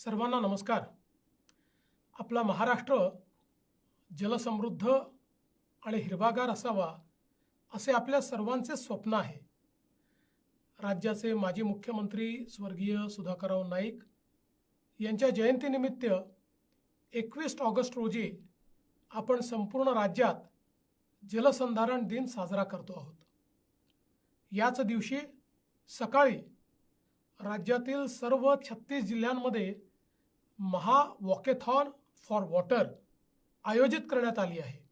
सर्वांना नमस्कार। आपला महाराष्ट्र जलसमृद्ध आणि हिरवागार असावा असे आपल्या सर्वांचे स्वप्न आहे। राज्याचे माजी मुख्यमंत्री स्वर्गीय सुधाकरराव नाईक यांच्या जयंतीनिमित्त 21 ऑगस्ट रोजी आपण संपूर्ण राज्यात जलसंधारण दिन साजरा करतो आहोत। याच दिवशी सकाळी राज्यातील सर्व 36 जिल्ह्यांमध्ये महा वॉकेथॉन फॉर वॉटर आयोजित करण्यात आली आहे।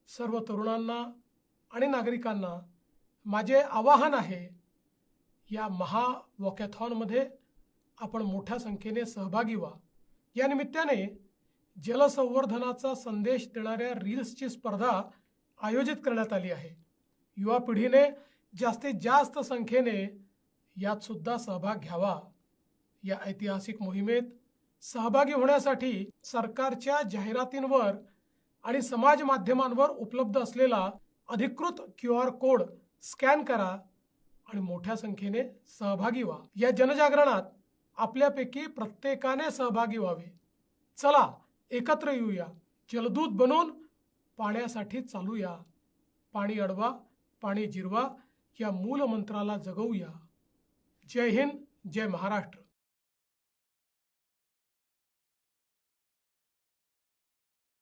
सर्व तरुणांना आणि नागरिकांना माझे आवाहन आहे, या महा वॉकेथॉनमध्ये आपण मोठ्या संख्येने सहभागी व्हा। या निमित्ताने जलसंवर्धनाचा संदेश देणाऱ्या रील्सची स्पर्धा आयोजित करण्यात आली आहे। युवा पिढीने जास्तीत जास्त संख्येने यात सुद्धा सहभाग घ्यावा। या ऐतिहासिक मोहिमेत सहभागी होण्यासाठी सरकारच्या जाहिरातींवर आणि समाज माध्यमांवर उपलब्ध असलेला अधिकृत QR कोड स्कॅन करा आणि मोठ्या संख्येने सहभागी व्हा। या जनजागरणात आपल्यापैकी प्रत्येकाने सहभागी व्हावे। चला एकत्र येऊया, जलदूत बनून पाण्यासाठी चालूया। पाणी अडवा, पाणी जिरवा या मूल मंत्राला जगवूया। जय हिंद, जय महाराष्ट्र।